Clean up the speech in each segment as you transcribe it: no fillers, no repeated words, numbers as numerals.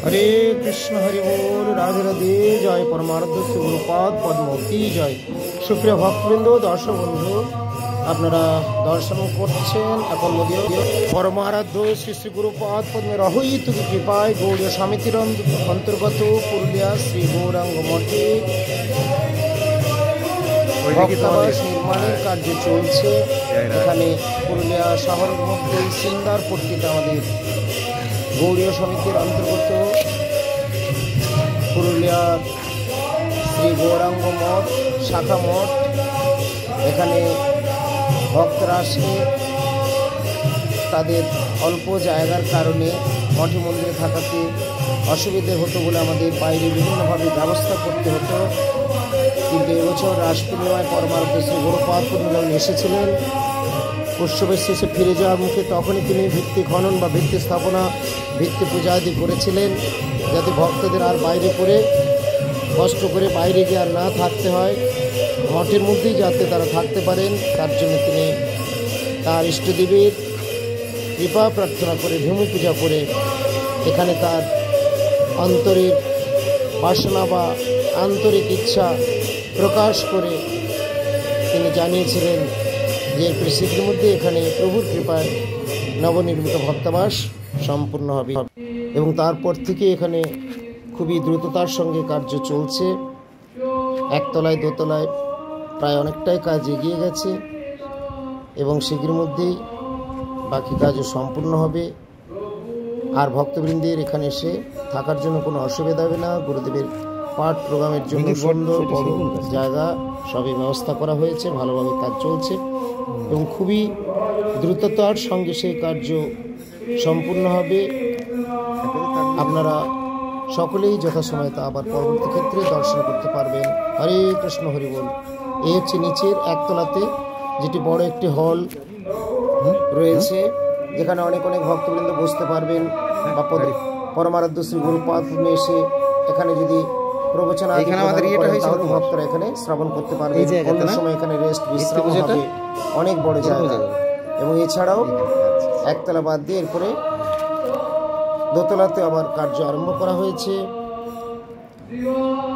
हरे कृष्ण हरि बोल, राधे राधे, जय परमार्थ श्री गुरुपाद पद्म की जय। সুপ্রিয় ভক্তবৃন্দ, দর্শক বন্ধু, আপনারা দর্শন করছেন এখন পরমারাধ্য শ্রী শ্রী গুরুপাদ পদ্মের অহৈত কৃপায় গৌড়ীয় সমিতির অন্তর্গত পুরুলিয়া শ্রী গৌরাঙ্গ মঠে ভক্তাবাস নির্মাণের কার্য চলছে। এখানে পুরুলিয়া শহরের মধ্যে সিঙ্গারপট্টিতে আমাদের গৌড়ীয় সমিতির অন্তর্গত পুরুলিয়া শ্রী গৌরাঙ্গ মঠ শাখা মঠ, এখানে ভক্তরা আসে তাদের অল্প জায়গার কারণে মঠে মন্দিরে থাকাতে অসুবিধে হতো বলে আমাদের বাইরে বিভিন্নভাবে ব্যবস্থা করতে হতো। কিন্তু এবছর রাস পূর্ণিমায় পরমার্থ শ্রী গুরুপাদ পূর্ণিমা এসেছিলেন। উৎসবের শেষে ফিরে যাওয়ার মুখে তখনই তিনি ভিত্তি খনন বা ভিত্তি স্থাপনা, ভিত্তি পূজা আদি করেছিলেন, যাতে ভক্তদের আর বাইরে করে কষ্ট করে বাইরে গিয়ে আর না থাকতে হয়, মঠের মধ্যেই যাতে তারা থাকতে পারেন। তার জন্য তিনি তার ইষ্টদেবীর কৃপা প্রার্থনা করে ভূমি পূজা করে এখানে তার অন্তরের বাসনা বা আন্তরিক ইচ্ছা প্রকাশ করে তিনি জানিয়েছিলেন যে শীঘ্রের মধ্যে এখানে প্রভুর কৃপায় নবনির্মিত ভক্তাবাস সম্পূর্ণ হবে। এবং তারপর থেকে এখানে খুবই দ্রুততার সঙ্গে কার্য চলছে। একতলায় দোতলায় প্রায় অনেকটাই কাজ এগিয়ে গেছে এবং শীঘ্রের মধ্যেই বাকি কাজও সম্পূর্ণ হবে। আর ভক্তবৃন্দের এখানে এসে থাকার জন্য কোনো অসুবিধা হবে না। গুরুদেবের পাঠ প্রোগ্রামের জন্য সুন্দর বড় জায়গা সবই ব্যবস্থা করা হয়েছে, ভালোভাবে কাজ চলছে এবং খুবই দ্রুততার সঙ্গে সেই কার্য সম্পূর্ণ হবে। আপনারা সকলেই যথাসময়ে তা আবার পরবর্তী ক্ষেত্রে দর্শন করতে পারবেন। হরে কৃষ্ণ হরি বল। এই হচ্ছে নিচের একতলাতে যেটি বড় একটি হল রয়েছে, যেখানে অনেক অনেক ভক্তবৃন্দ বসতে পারবেন বা পরমারাধ্য শ্রী গুরুপাদ এসে এখানে যদি প্রবচন আদি তাহলে ভক্তরা এখানে শ্রবণ করতে পারবেন। অন্য সময় এখানে রেস্ট বিশ্রাম হবে, অনেক বড় জায়গা। এবং এছাড়াও একতলা বাদ দিয়ে এরপরে দোতলাতে আবার কার্য আরম্ভ করা হয়েছে।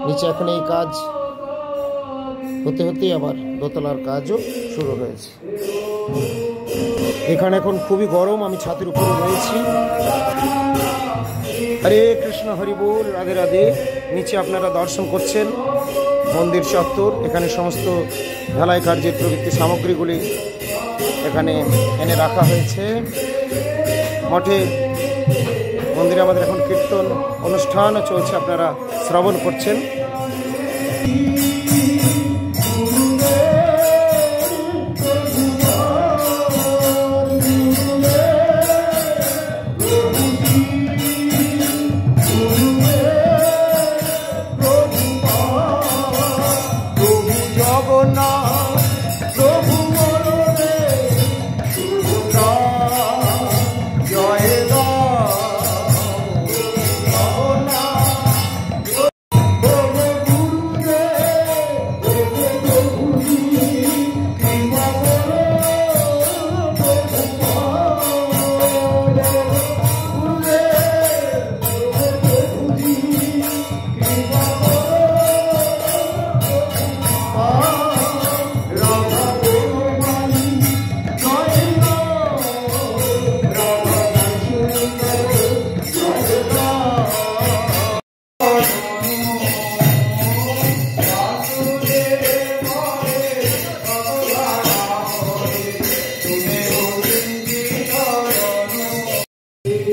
নিচে এখন এই কাজ হতে হতেই আবার দোতলার কাজও শুরু হয়েছে। এখানে এখন খুবই গরম, আমি ছাদের উপরে রয়েছি। হরে কৃষ্ণ হরি বল, রাধে রাধে। নিচে আপনারা দর্শন করছেন মন্দির চত্বর। এখানে সমস্ত ঢালাই কার্যের প্রভৃতি সামগ্রীগুলি এখানে এনে রাখা হয়েছে। মঠে মন্দিরে আমাদের এখন কীর্তন অনুষ্ঠানও চলছে, আপনারা শ্রবণ করছেন।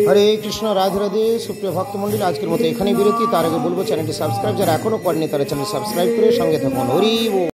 হরে কৃষ্ণ, রাধে রাধে। সুপ্রিয় ভক্তমণ্ডলী, আজকের মতো এখানেই বিরতি। তার আগে বলবো চ্যানেলটি সাবস্ক্রাইব যারা এখনো করেনি তারা চ্যানেল সাবস্ক্রাইব করে সঙ্গে থাকুন। হরি বল।